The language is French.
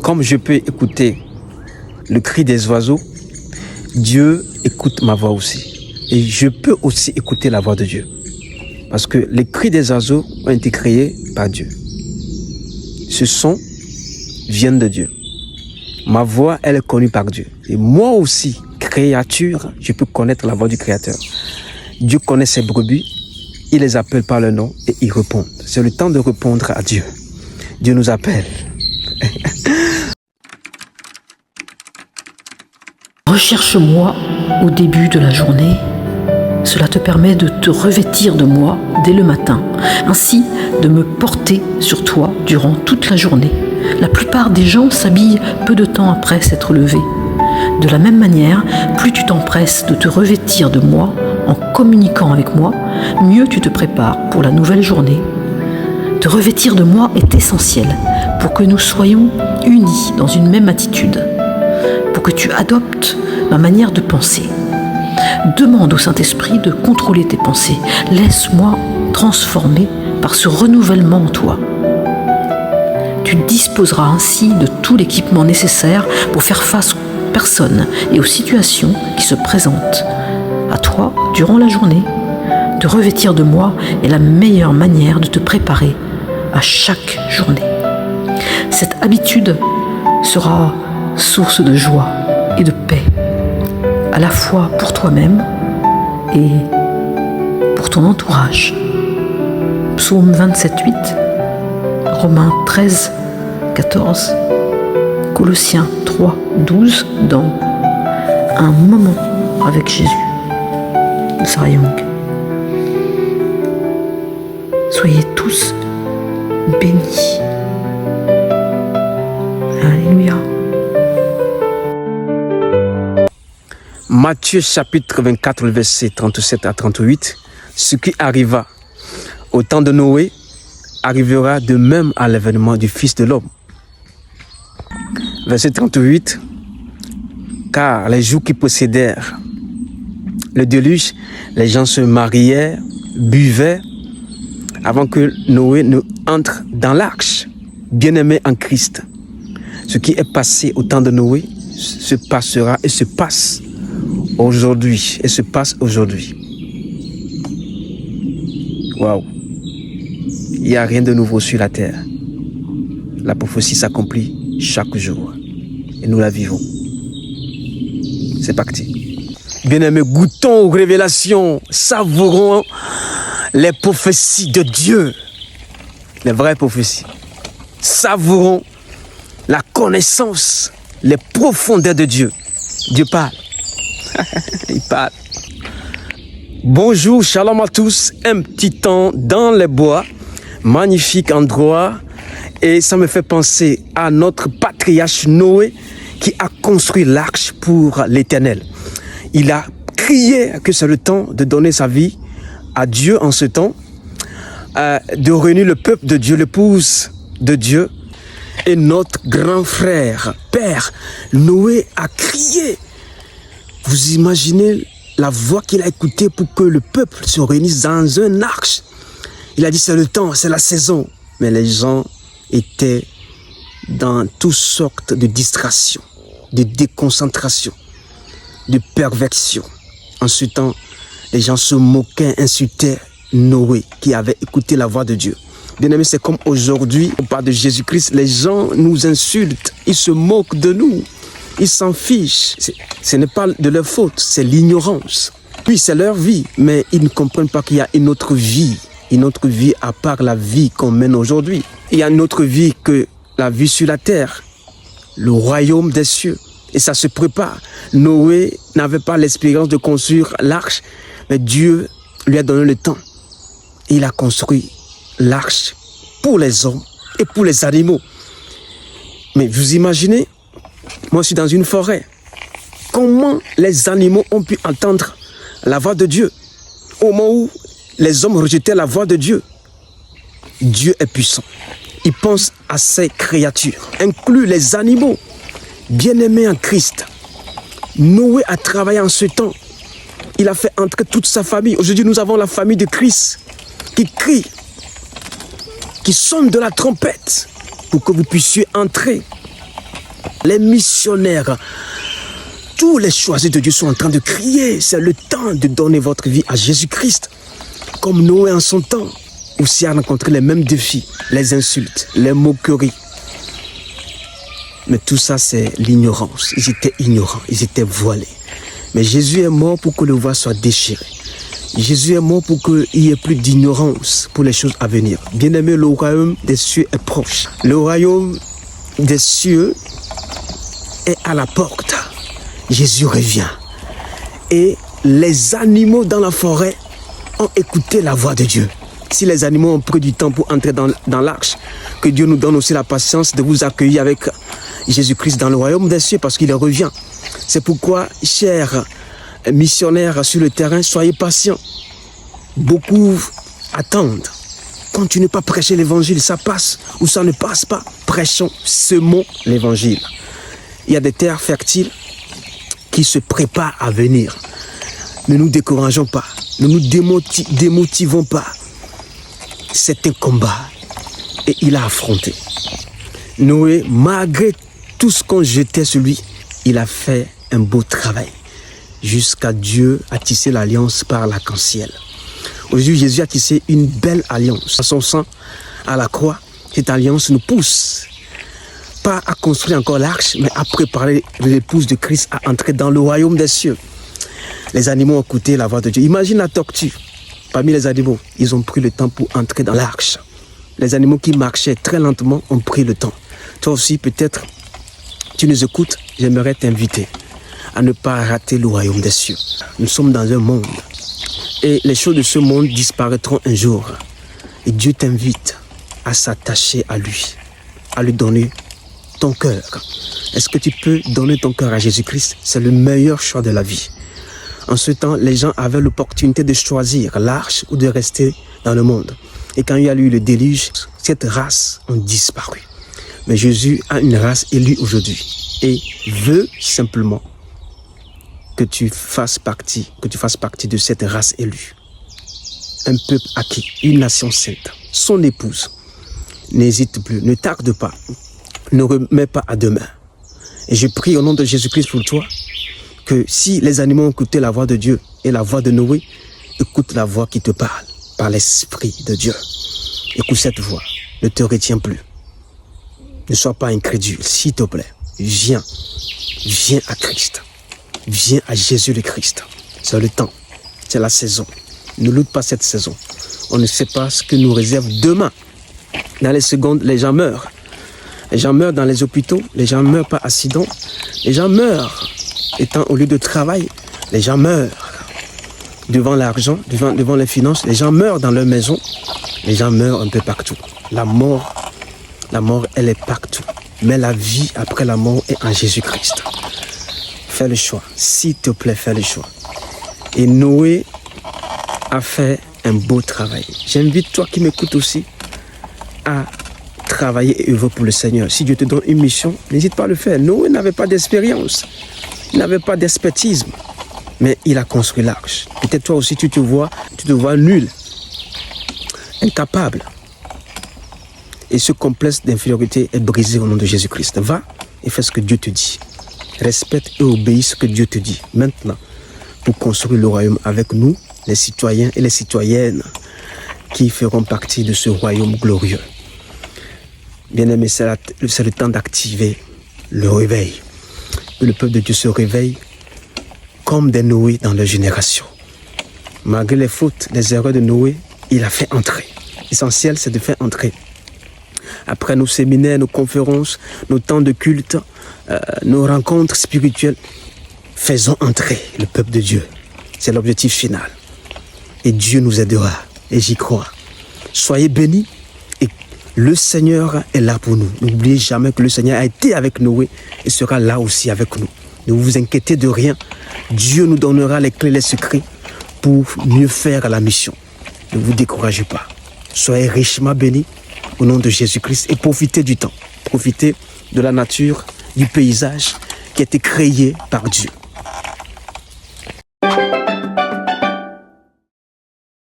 comme je peux écouter le cri des oiseaux, Dieu écoute ma voix aussi. Et je peux aussi écouter la voix de Dieu. Parce que les cris des oiseaux ont été créés par Dieu. Ce son vient de Dieu. Ma voix, elle est connue par Dieu. Et moi aussi, créature, je peux connaître la voix du Créateur. Dieu connaît ses brebis, il les appelle par leur nom et ils répondent. C'est le temps de répondre à Dieu. Dieu nous appelle. Recherche-moi au début de la journée. Cela te permet de te revêtir de moi dès le matin, ainsi de me porter sur toi durant toute la journée. La plupart des gens s'habillent peu de temps après s'être levés. De la même manière, plus tu t'empresses de te revêtir de moi en communiquant avec moi, mieux tu te prépares pour la nouvelle journée. Te revêtir de moi est essentiel pour que nous soyons unis dans une même attitude, pour que tu adoptes ma manière de penser. Demande au Saint-Esprit de contrôler tes pensées. Laisse-moi transformer par ce renouvellement en toi. Tu disposeras ainsi de tout l'équipement nécessaire pour faire face aux personnes et aux situations qui se présentent à toi durant la journée. Te revêtir de moi est la meilleure manière de te préparer à chaque journée. Cette habitude sera source de joie et de paix, à la fois pour toi-même et pour ton entourage. Psaume 27:8, Romains 13:14, Colossiens 3:12 dans Un moment avec Jésus de Sarah Young. Soyez tous bénis. Alléluia. Matthieu chapitre 24, versets 37 à 38. Ce qui arriva au temps de Noé arrivera de même à l'avènement du Fils de l'homme. Verset 38. Car les jours qui précédèrent le déluge, les gens se marièrent, buvaient, avant que Noé ne entre dans l'arche. Bien-aimés en Christ, ce qui est passé au temps de Noé se passera et se passe aujourd'hui. Et se passe aujourd'hui. Waouh! Il n'y a rien de nouveau sur la terre. La prophétie s'accomplit chaque jour. Et nous la vivons. C'est parti. Bien-aimés, goûtons aux révélations, savourons les prophéties de Dieu, les vraies prophéties. Savourons la connaissance, les profondeurs de Dieu. Dieu parle. Il parle. Bonjour, shalom à tous. Un petit temps dans les bois, magnifique endroit. Et ça me fait penser à notre patriarche Noé qui a construit l'arche pour l'Éternel. Il a crié que c'est le temps de donner sa vie à Dieu en ce temps, de réunir le peuple de Dieu, l'épouse de Dieu. Et notre grand frère, Père Noé a crié. Vous imaginez la voix qu'il a écoutée pour que le peuple se réunisse dans un arche. Il a dit c'est le temps, c'est la saison. Mais les gens étaient dans toutes sortes de distractions, de déconcentration, de perversion. En ce temps, les gens se moquaient, insultaient Noé qui avait écouté la voix de Dieu. Bien aimé, c'est comme aujourd'hui, au pas de Jésus-Christ, les gens nous insultent, ils se moquent de nous, ils s'en fichent. Ce n'est pas de leur faute, c'est l'ignorance. Oui, c'est leur vie, mais ils ne comprennent pas qu'il y a une autre vie à part la vie qu'on mène aujourd'hui. Il y a une autre vie que la vie sur la terre, le royaume des cieux. Et ça se prépare. Noé n'avait pas l'expérience de construire l'arche, mais Dieu lui a donné le temps. Et il a construit l'arche pour les hommes et pour les animaux. Mais vous imaginez, moi je suis dans une forêt. Comment les animaux ont pu entendre la voix de Dieu au moment où les hommes rejetaient la voix de Dieu? Dieu est puissant. Il pense à ses créatures, inclut les animaux. Bien-aimés en Christ, Noé a travaillé en ce temps. Il a fait entrer toute sa famille. Aujourd'hui, nous avons la famille de Christ qui crie, qui sonne de la trompette pour que vous puissiez entrer Les missionnaires, tous les choisis de Dieu sont en train de crier. C'est le temps de donner votre vie à Jésus-Christ. Comme Noé en son temps, aussi a rencontré les mêmes défis, les insultes, les moqueries. Mais tout ça, c'est l'ignorance. Ils étaient ignorants, ils étaient voilés. Mais Jésus est mort pour que le voile soit déchiré. Jésus est mort pour qu'il n'y ait plus d'ignorance pour les choses à venir. Bien-aimé, le royaume des cieux est proche. Le royaume des cieux est à la porte. Jésus revient. Et les animaux dans la forêt ont écouté la voix de Dieu. Si les animaux ont pris du temps pour entrer dans l'arche, que Dieu nous donne aussi la patience de vous accueillir avec Jésus-Christ dans le royaume des cieux parce qu'il revient. C'est pourquoi, chers missionnaires sur le terrain, soyez patients. Beaucoup attendent. Continuez pas à prêcher l'évangile, ça passe ou ça ne passe pas. Prêchons, semons l'évangile. Il y a des terres fertiles qui se préparent à venir. Ne nous décourageons pas, ne nous démotivons pas. C'est un combat et il a affronté. Noé, malgré tout ce qu'on jetait sur lui, il a fait un beau travail jusqu'à Dieu a tissé l'alliance par l'arc-en-ciel. Aujourd'hui, Jésus a tissé une belle alliance. À son sang, à la croix, cette alliance nous pousse pas à construire encore l'arche, mais à préparer l'épouse de Christ à entrer dans le royaume des cieux. Les animaux ont écouté la voix de Dieu. Imagine la tortue. Parmi les animaux, ils ont pris le temps pour entrer dans l'arche. Les animaux qui marchaient très lentement ont pris le temps. Toi aussi, peut-être, tu nous écoutes, j'aimerais t'inviter à ne pas rater le royaume des cieux. Nous sommes dans un monde et les choses de ce monde disparaîtront un jour. Et Dieu t'invite à s'attacher à lui donner ton cœur. Est-ce que tu peux donner ton cœur à Jésus-Christ? C'est le meilleur choix de la vie. En ce temps, les gens avaient l'opportunité de choisir l'arche ou de rester dans le monde. Et quand il y a eu le déluge, cette race a disparu. Mais Jésus a une race élue aujourd'hui et veut simplement que tu fasses partie de cette race élue. Un peuple acquis, une nation sainte, son épouse. N'hésite plus, ne tarde pas, ne remets pas à demain. Et je prie au nom de Jésus-Christ pour toi, que si les animaux ont écouté la voix de Dieu et la voix de Noé, écoute la voix qui te parle par l'Esprit de Dieu. Écoute cette voix, ne te retiens plus. Ne sois pas incrédule, s'il te plaît. Viens à Christ. Viens à Jésus le Christ. C'est le temps, c'est la saison. Ne lutte pas cette saison. On ne sait pas ce que nous réserve demain. Dans les secondes, les gens meurent. Les gens meurent dans les hôpitaux, les gens meurent par accident, les gens meurent étant au lieu de travail, les gens meurent devant l'argent, devant les finances, les gens meurent dans leur maison, les gens meurent un peu partout. La mort, elle est partout. Mais la vie après la mort est en Jésus-Christ. Fais le choix, s'il te plaît, fais le choix. Et Noé a fait un beau travail. J'invite toi qui m'écoutes aussi à travailler et œuvrer pour le Seigneur. Si Dieu te donne une mission, n'hésite pas à le faire. Noé n'avait pas d'expérience, il n'avait pas d'expertise, mais il a construit l'arche. Peut-être toi aussi tu te vois nul, incapable. Et ce complexe d'infériorité est brisé au nom de Jésus-Christ. Va et fais ce que Dieu te dit. Respecte et obéis ce que Dieu te dit. Maintenant, pour construire le royaume avec nous, les citoyens et les citoyennes qui feront partie de ce royaume glorieux. Bien-aimé, c'est le temps d'activer le réveil. Que le peuple de Dieu se réveille comme des Noé dans leur génération. Malgré les fautes, les erreurs de Noé, il a fait entrer. L'essentiel, c'est de faire entrer. Après nos séminaires, nos conférences, nos temps de culte, nos rencontres spirituelles, faisons entrer le peuple de Dieu. C'est l'objectif final. Et Dieu nous aidera. Et j'y crois. Soyez bénis. Et le Seigneur est là pour nous. N'oubliez jamais que le Seigneur a été avec Noé et sera là aussi avec nous. Ne vous inquiétez de rien. Dieu nous donnera les clés, les secrets pour mieux faire la mission. Ne vous découragez pas. Soyez richement bénis au nom de Jésus-Christ et profitez du temps. Profitez de la nature, du paysage qui a été créé par Dieu.